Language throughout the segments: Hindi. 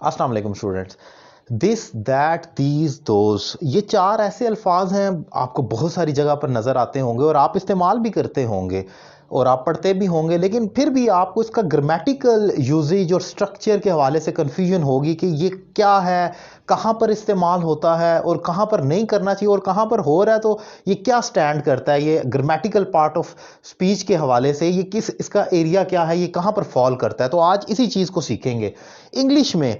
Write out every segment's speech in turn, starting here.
अस्सलाम वालेकुम students. This that these those, ये चार ऐसे अल्फाज हैं, आपको बहुत सारी जगह पर नज़र आते होंगे और आप इस्तेमाल भी करते होंगे और आप पढ़ते भी होंगे, लेकिन फिर भी आपको इसका ग्रामेटिकल यूजेज और स्ट्रक्चर के हवाले से कन्फ्यूजन होगी कि ये क्या है, कहाँ पर इस्तेमाल होता है और कहाँ पर नहीं करना चाहिए, और कहाँ पर हो रहा है तो ये क्या स्टैंड करता है, ये ग्रामेटिकल पार्ट ऑफ स्पीच के हवाले से ये किस, इसका एरिया क्या है, ये कहाँ पर फॉल करता है। तो आज इसी चीज़ को सीखेंगे। इंग्लिश में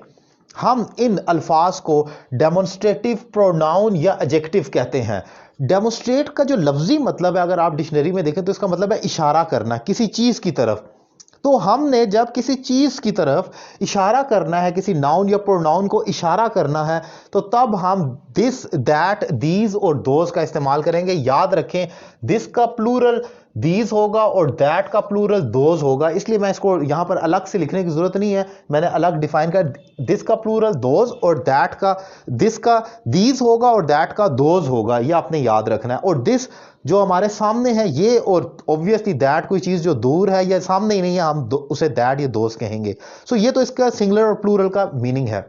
हम इन अल्फाज को डेमोन्स्ट्रेटिव प्रोनाउन या एडजेक्टिव कहते हैं। डेमोन्स्ट्रेट का जो लफ्जी मतलब है, अगर आप डिक्शनरी में देखें तो इसका मतलब है इशारा करना किसी चीज की तरफ। तो हमने जब किसी चीज की तरफ इशारा करना है, किसी नाउन या प्रोनाउन को इशारा करना है, तो तब हम दिस, दैट, दीज और दोज का इस्तेमाल करेंगे। याद रखें, दिस का प्लूरल दीज होगा और दैट का प्लूरल दोज होगा, इसलिए मैं इसको यहां पर अलग से लिखने की जरूरत नहीं है, मैंने अलग डिफाइन कर। दिस का प्लूरल दोज और दैट का, दिस का दीज होगा और दैट का दोज होगा, ये आपने याद रखना है। और दिस जो हमारे सामने है ये, और ऑब्वियसली दैट कोई चीज जो दूर है या सामने ही नहीं है, हम उसे दैट या दोस्त कहेंगे। सो ये तो इसका सिंगुलर और प्लूरल का मीनिंग है।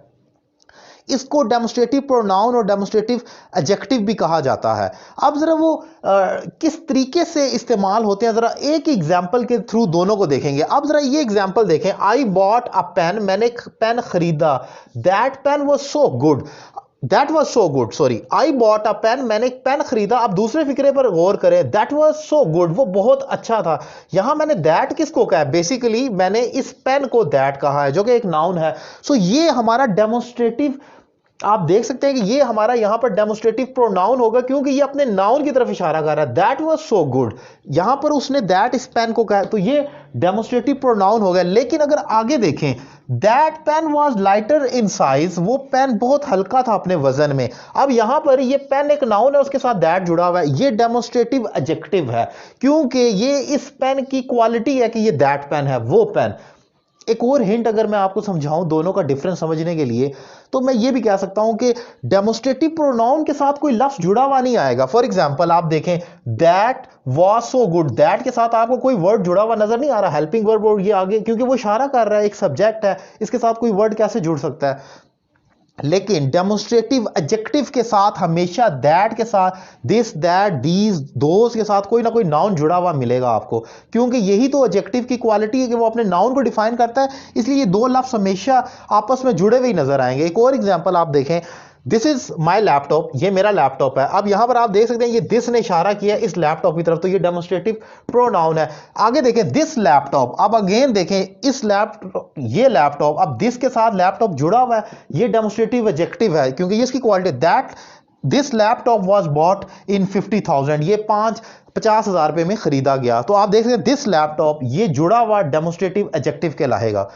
इसको डेमोन्स्ट्रेटिव प्रोनाउन और डेमोन्स्ट्रेटिव एडजेक्टिव भी कहा जाता है। अब जरा वो किस तरीके से इस्तेमाल होते हैं, जरा एक एग्जांपल के थ्रू दोनों को देखेंगे। अब जरा ये एग्जांपल देखें, आई बॉट अ पेन, मैंने एक पेन खरीदा। That pen was so good, that was so good, sorry, I bought a pen, मैंने एक पेन खरीदा। अब दूसरे फिक्रे पर गौर करें, दैट वॉज सो गुड, वो बहुत अच्छा था। यहां मैंने दैट किसको कहा है? बेसिकली मैंने इस पेन को दैट कहा है, जो कि एक नाउन है। सो ये हमारा डेमोन्स्ट्रेटिव, आप देख सकते हैं कि ये हमारा यहां पर डेमोन्स्ट्रेटिव प्रोनाउन होगा, क्योंकि ये अपने नाउन की तरफ इशारा कर रहा है। दैट वाज सो गुड, यहां पर उसने दैट इस पेन को कहा, तो ये डेमोन्स्ट्रेटिव प्रोनाउन हो गया। लेकिन अगर आगे देखें, that pen was lighter in size, वो पेन बहुत हल्का था अपने वजन में। अब यहां पर ये पेन एक नाउन है, उसके साथ दैट जुड़ा हुआ है, ये डेमोन्स्ट्रेटिव एडजेक्टिव है, क्योंकि ये इस पेन की क्वालिटी है कि ये दैट पेन है, वो पेन। एक और हिंट अगर मैं आपको समझाऊं दोनों का डिफरेंस समझने के लिए, तो मैं ये भी कह सकता हूं कि डेमोन्स्ट्रेटिव प्रोनाउन के साथ कोई लफ्ज जुड़ा हुआ नहीं आएगा। फॉर एग्जांपल आप देखें, that was so good, that के साथ आपको कोई वर्ड जुड़ा हुआ नजर नहीं आ रहा, हेल्पिंग वर्ब और ये आगे, क्योंकि वो इशारा कर रहा है, एक सब्जेक्ट है, इसके साथ कोई वर्ड कैसे जुड़ सकता है। लेकिन डेमोन्स्ट्रेटिव एडजेक्टिव के साथ हमेशा दैट के साथ, दिस, दैट, दीज, दोस के साथ कोई ना कोई नाउन जुड़ा हुआ मिलेगा आपको, क्योंकि यही तो एडजेक्टिव की क्वालिटी है कि वो अपने नाउन को डिफाइन करता है। इसलिए ये दो लफ्ज हमेशा आपस में जुड़े हुए ही नजर आएंगे। एक और एग्जांपल आप देखें, दिस इज माई लैपटॉप, ये मेरा लैपटॉप है। अब यहां पर आप देख सकते हैं ये दिस ने इशारा किया इस लैपटॉप की तरफ, तो ये डेमोन्स्ट्रेटिव प्रोनाउन है। आगे देखें, दिस लैपटॉप, अब अगेन देखें इस लैपटॉप, ये लैपटॉप, अब दिस के साथ लैपटॉप जुड़ा हुआ है, ये डेमोन्स्ट्रेटिव एडजेक्टिव है, क्योंकि ये इसकी quality. That this laptop was bought in 50,000, ये 50,000 रुपए में खरीदा गया। तो आप देख सकते हैं दिस लैपटॉप, ये जुड़ा हुआ डेमोन्स्ट्रेटिव एडजेक्टिव कहलाएगा।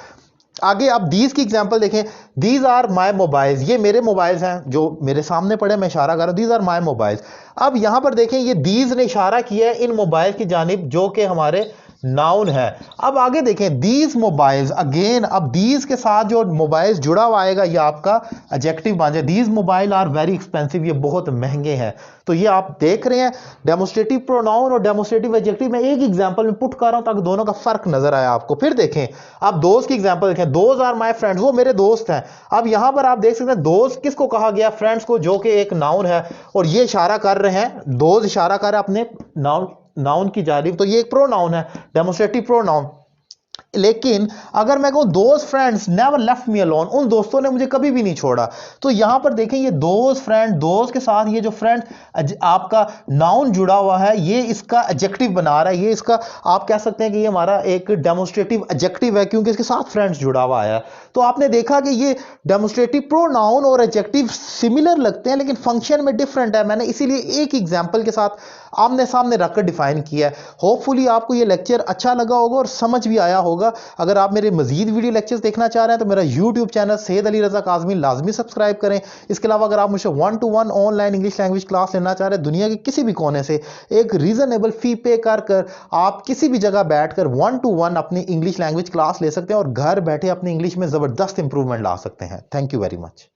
आगे आप दीज की एग्जांपल देखें, दीज आर माय मोबाइल्स, ये मेरे मोबाइल्स हैं जो मेरे सामने पड़े, मैं इशारा कर रहा हूं, दीज आर माय मोबाइल्स। अब यहां पर देखें, ये दीज ने इशारा किया है इन मोबाइल की जानिब, जो कि हमारे नाउन है। अब आगे देखें, दीज मोबाइल्स, अगेन अब दीज के साथ जो मोबाइल्स जुड़ा हुआ आएगा, ये आपका एडजेक्टिव बन जाए। These mobile are very expensive, ये बहुत महंगे हैं। तो ये आप देख रहे हैं, डेमोन्स्ट्रेटिव प्रोनाउन और डेमोन्स्ट्रेटिव एडजेक्टिव मैं एक एग्जांपल में पुट कर रहा हूं ताकि दोनों का फर्क नजर आए आपको। फिर देखें, आप दोस्त की एग्जांपल देखें, दोज आर माय फ्रेंड्स, वो मेरे दोस्त हैं। अब यहां पर आप देख सकते हैं दोस्त किसको कहा गया? फ्रेंड्स को, जो कि एक नाउन है, और ये इशारा कर रहे हैं, दोस्त इशारा कर रहे हैं अपने नाउन की जानिब, तो ये एक प्रोनाउन है, डेमोन्स्ट्रेटिव प्रोनाउन। लेकिन अगर मैं कहूं दोस्त friends never left me alone, उन दोस्तों ने मुझे कभी भी नहीं छोड़ा, तो यहां पर देखें ये दोस्त फ्रेंड, दोस्त के साथ ये जो फ्रेंड आपका नाउन जुड़ा हुआ है, ये इसका एडजेक्टिव बना रहा है, ये इसका आप कह सकते हैं कि ये हमारा एक डेमोन्स्ट्रेटिव एडजेक्टिव है, क्योंकि इसके साथ फ्रेंड्स जुड़ा हुआ है। तो आपने देखा कि ये डेमोन्स्ट्रेटिव प्रोनाउन और एडजेक्टिव सिमिलर लगते हैं, लेकिन फंक्शन में डिफरेंट है। मैंने इसीलिए एक एग्जाम्पल के साथ आमने सामने रखकर डिफाइन किया है। होपफुली आपको ये लेक्चर अच्छा लगा होगा और समझ भी आया होगा। अगर आप मेरे मजीद वीडियो लेक्चर्स देखना चाह रहे हैं तो मेरा यूट्यूब चैनल सैयद अली रज़ा काज़मी लाजमी सब्सक्राइब करें। इसके अलावा अगर आप मुझसे 1-to-1 online English language class लेना चाह रहे हैं, दुनिया के किसी भी कोने से एक रीजनेबल फी पे कर आप किसी भी जगह बैठकर 1-to-1 अपनी इंग्लिश लैंग्वेज क्लास ले सकते हैं और घर बैठे अपनी इंग्लिश में ज़बरदस्त इंप्रूवमेंट ला सकते हैं। Thank you very much.